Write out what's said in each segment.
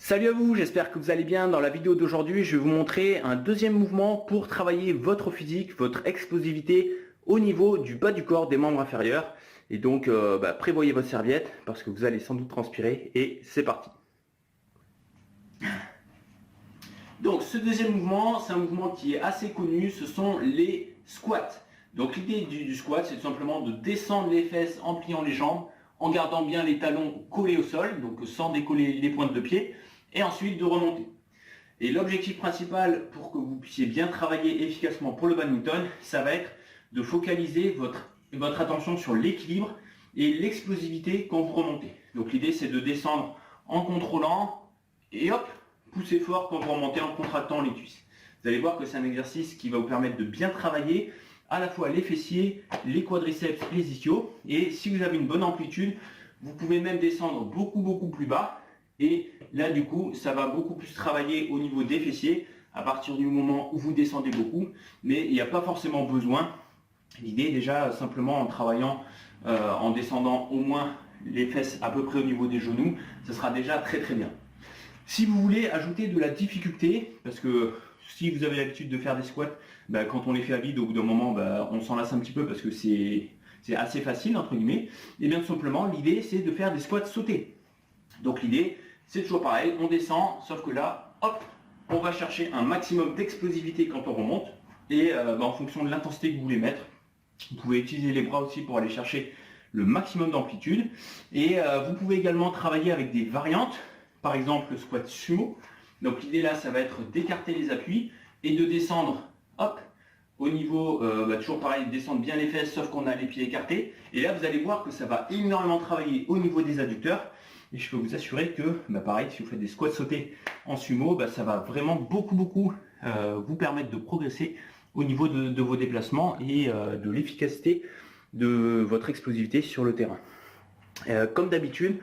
Salut à vous, j'espère que vous allez bien. Dans la vidéo d'aujourd'hui, je vais vous montrer un deuxième mouvement pour travailler votre physique, votre explosivité au niveau du bas du corps, des membres inférieurs. Et donc, prévoyez votre serviette parce que vous allez sans doute transpirer et c'est parti. Donc, ce deuxième mouvement, c'est un mouvement qui est assez connu, ce sont les squats. Donc, l'idée du squat, c'est tout simplement de descendre les fesses en pliant les jambes, en gardant bien les talons collés au sol, donc sans décoller les pointes de pied, et ensuite de remonter. Et l'objectif principal pour que vous puissiez bien travailler efficacement pour le badminton, ça va être de focaliser votre attention sur l'équilibre et l'explosivité quand vous remontez. Donc l'idée c'est de descendre en contrôlant et hop, pousser fort quand vous remontez en contractant les cuisses. Vous allez voir que c'est un exercice qui va vous permettre de bien travailler à la fois les fessiers, les quadriceps, les ischios. Et si vous avez une bonne amplitude, vous pouvez même descendre beaucoup plus bas. Et là, du coup, ça va beaucoup plus travailler au niveau des fessiers à partir du moment où vous descendez beaucoup. Mais il n'y a pas forcément besoin. L'idée, déjà, simplement en travaillant, en descendant au moins les fesses à peu près au niveau des genoux, ce sera déjà très bien. Si vous voulez ajouter de la difficulté, parce que si vous avez l'habitude de faire des squats, quand on les fait à vide, au bout d'un moment, on s'en lasse un petit peu parce que c'est assez facile, entre guillemets. Et bien tout simplement, l'idée, c'est de faire des squats sautés. Donc l'idée, c'est toujours pareil, on descend, sauf que là, hop, on va chercher un maximum d'explosivité quand on remonte. Et en fonction de l'intensité que vous voulez mettre, vous pouvez utiliser les bras aussi pour aller chercher le maximum d'amplitude. Et vous pouvez également travailler avec des variantes, par exemple le squat sumo. Donc l'idée là, ça va être d'écarter les appuis et de descendre, hop, au niveau, toujours pareil, descendre bien les fesses, sauf qu'on a les pieds écartés. Et là, vous allez voir que ça va énormément travailler au niveau des adducteurs. Et je peux vous assurer que, pareil, si vous faites des squats sautés en sumo, ça va vraiment beaucoup vous permettre de progresser au niveau de vos déplacements et de l'efficacité de votre explosivité sur le terrain. Comme d'habitude,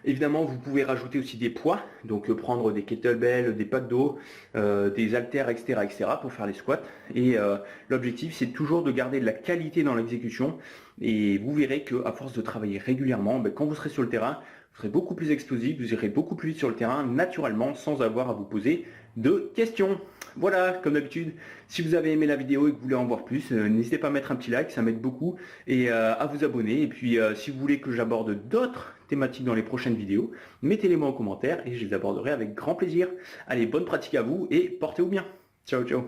évidemment, vous pouvez rajouter aussi des poids, donc prendre des kettlebells, des packs d'eau, des haltères, etc., pour faire les squats. Et l'objectif, c'est toujours de garder de la qualité dans l'exécution. Et vous verrez qu'à force de travailler régulièrement, quand vous serez sur le terrain, vous serez beaucoup plus explosif, vous irez beaucoup plus vite sur le terrain naturellement sans avoir à vous poser de questions. Voilà, comme d'habitude, si vous avez aimé la vidéo et que vous voulez en voir plus, n'hésitez pas à mettre un petit like, ça m'aide beaucoup, et à vous abonner. Et puis si vous voulez que j'aborde d'autres thématiques dans les prochaines vidéos, mettez-les moi en commentaire et je les aborderai avec grand plaisir. Allez, bonne pratique à vous et portez-vous bien. Ciao, ciao.